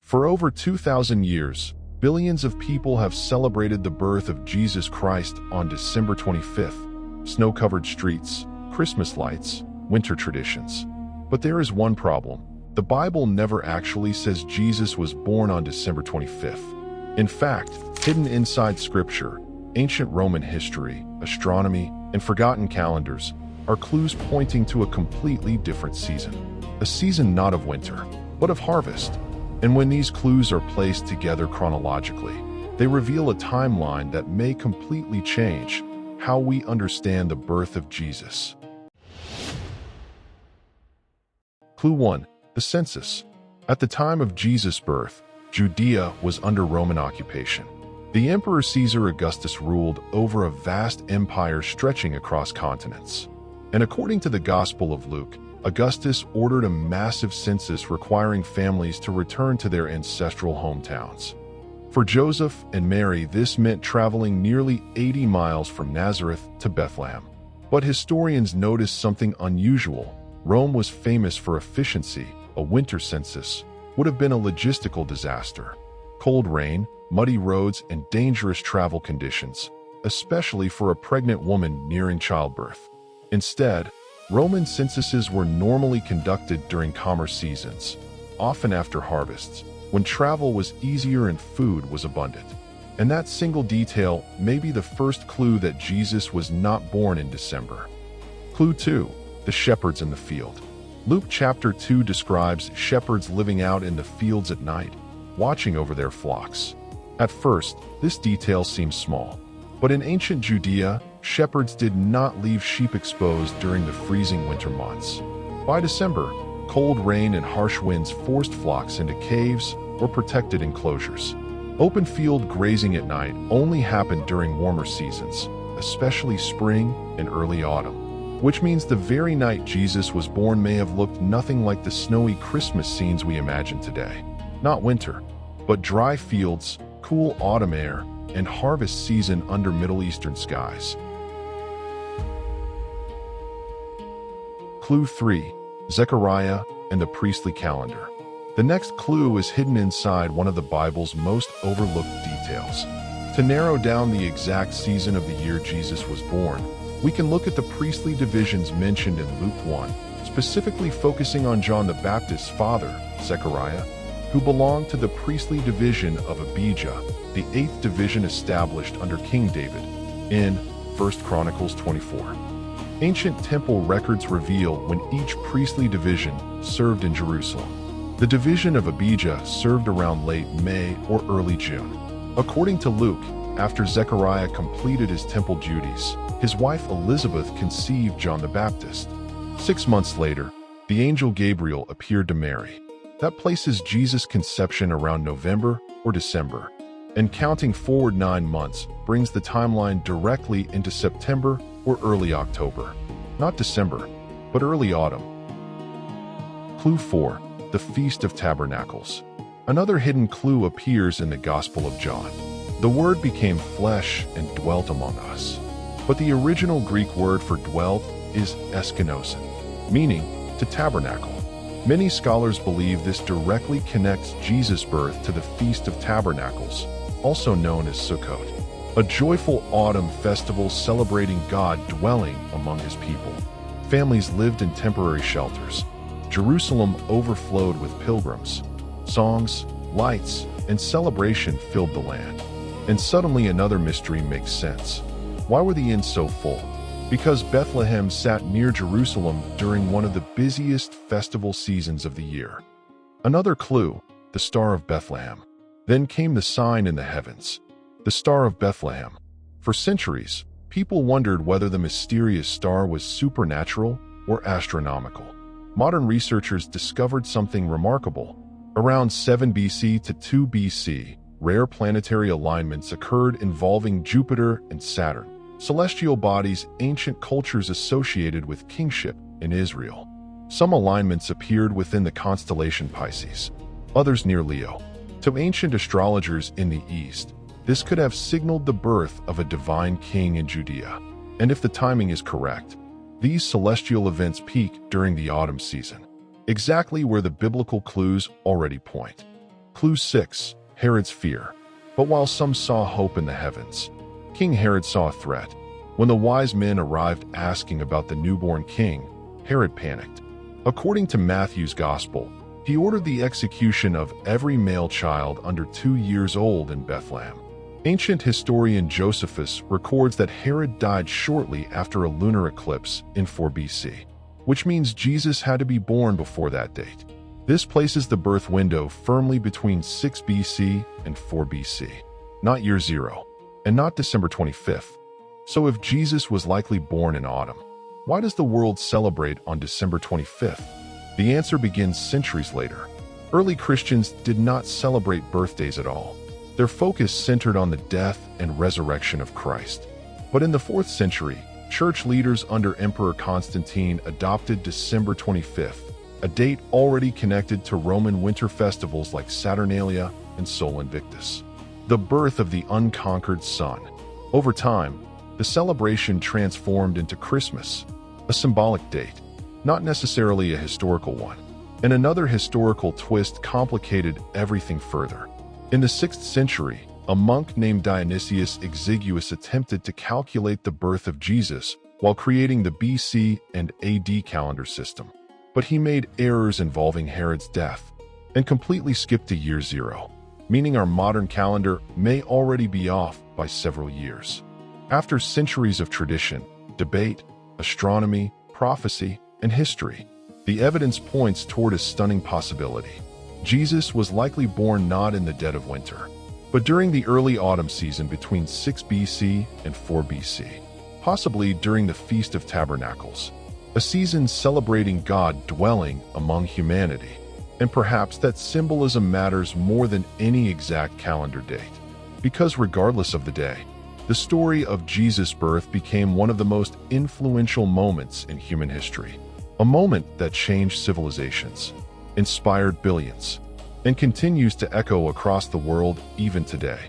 For over 2,000 years, billions of people have celebrated the birth of Jesus Christ on December 25th. Snow-covered streets, Christmas lights, winter traditions. But there is one problem. The Bible never actually says Jesus was born on December 25th. In fact, hidden inside Scripture, ancient Roman history, astronomy, and forgotten calendars are clues pointing to a completely different season. A season not of winter, but of harvest. And when these clues are placed together chronologically, they reveal a timeline that may completely change how we understand the birth of Jesus. Clue 1. The census. At the time of Jesus' birth, Judea was under Roman occupation. The Emperor Caesar Augustus ruled over a vast empire stretching across continents. And according to the Gospel of Luke, Augustus ordered a massive census requiring families to return to their ancestral hometowns. For Joseph and Mary, this meant traveling nearly 80 miles from Nazareth to Bethlehem. But historians notice something unusual. Rome was famous for efficiency. A winter census would have been a logistical disaster. Cold rain, muddy roads, and dangerous travel conditions, especially for a pregnant woman nearing childbirth. Instead, Roman censuses were normally conducted during commerce seasons, often after harvests, when travel was easier and food was abundant. And that single detail may be the first clue that Jesus was not born in December. Clue 2. The shepherds in the field. Luke chapter 2 describes shepherds living out in the fields at night, watching over their flocks. At first, this detail seems small, but in ancient Judea, shepherds did not leave sheep exposed during the freezing winter months. By December, cold rain and harsh winds forced flocks into caves or protected enclosures. Open field grazing at night only happened during warmer seasons, especially spring and early autumn, which means the very night Jesus was born may have looked nothing like the snowy Christmas scenes we imagine today. Not winter, but dry fields, cool autumn air, and harvest season under Middle Eastern skies. Clue 3. Zechariah and the priestly calendar. The next clue is hidden inside one of the Bible's most overlooked details. To narrow down the exact season of the year Jesus was born, we can look at the priestly divisions mentioned in Luke 1, specifically focusing on John the Baptist's father, Zechariah, who belonged to the priestly division of Abijah, the 8th division established under King David, in 1 Chronicles 24. Ancient temple records reveal when each priestly division served in Jerusalem. The division of Abijah served around late May or early June. According to Luke, after Zechariah completed his temple duties, his wife Elizabeth conceived John the Baptist. 6 months later, the angel Gabriel appeared to Mary. That places Jesus' conception around November or December, and counting forward 9 months brings the timeline directly into September or early October. Not December, but early autumn. Clue 4. The Feast of Tabernacles. Another hidden clue appears in the Gospel of John. The Word became flesh and dwelt among us. But the original Greek word for dwelt is eskenosin, meaning to tabernacle. Many scholars believe this directly connects Jesus' birth to the Feast of Tabernacles, also known as Sukkot, a joyful autumn festival celebrating God dwelling among his people. Families lived in temporary shelters. Jerusalem overflowed with pilgrims. Songs, lights, and celebration filled the land. And suddenly another mystery makes sense. Why were the inns so full? Because Bethlehem sat near Jerusalem during one of the busiest festival seasons of the year. Another clue, the Star of Bethlehem. Then came the sign in the heavens, the Star of Bethlehem. For centuries, people wondered whether the mysterious star was supernatural or astronomical. Modern researchers discovered something remarkable. Around 7 BC to 2 BC, rare planetary alignments occurred involving Jupiter and Saturn, celestial bodies ancient cultures associated with kingship in Israel. Some alignments appeared within the constellation Pisces, others near Leo. To ancient astrologers in the East, this could have signaled the birth of a divine king in Judea. And if the timing is correct, these celestial events peak during the autumn season, exactly where the biblical clues already point. Clue 6. Herod's fear. But while some saw hope in the heavens, King Herod saw a threat. When the wise men arrived asking about the newborn king, Herod panicked. According to Matthew's Gospel, he ordered the execution of every male child under 2 years old in Bethlehem. Ancient historian Josephus records that Herod died shortly after a lunar eclipse in 4 BC, which means Jesus had to be born before that date. This places the birth window firmly between 6 BC and 4 BC, not year 0, and not December 25th. So if Jesus was likely born in autumn, why does the world celebrate on December 25th? The answer begins centuries later. Early Christians did not celebrate birthdays at all. Their focus centered on the death and resurrection of Christ. But in the 4th century, church leaders under Emperor Constantine adopted December 25th, a date already connected to Roman winter festivals like Saturnalia and Sol Invictus, the birth of the unconquered sun. Over time, the celebration transformed into Christmas, a symbolic date, not necessarily a historical one. And another historical twist complicated everything further. In the 6th century, a monk named Dionysius Exiguus attempted to calculate the birth of Jesus while creating the BC and AD calendar system. But he made errors involving Herod's death and completely skipped to year 0, meaning our modern calendar may already be off by several years. After centuries of tradition, debate, astronomy, prophecy, and history, the evidence points toward a stunning possibility. Jesus was likely born not in the dead of winter, but during the early autumn season between 6 BC and 4 BC, possibly during the Feast of Tabernacles, a season celebrating God dwelling among humanity. And perhaps that symbolism matters more than any exact calendar date, because regardless of the day, the story of Jesus' birth became one of the most influential moments in human history, a moment that changed civilizations, inspired billions, and continues to echo across the world even today.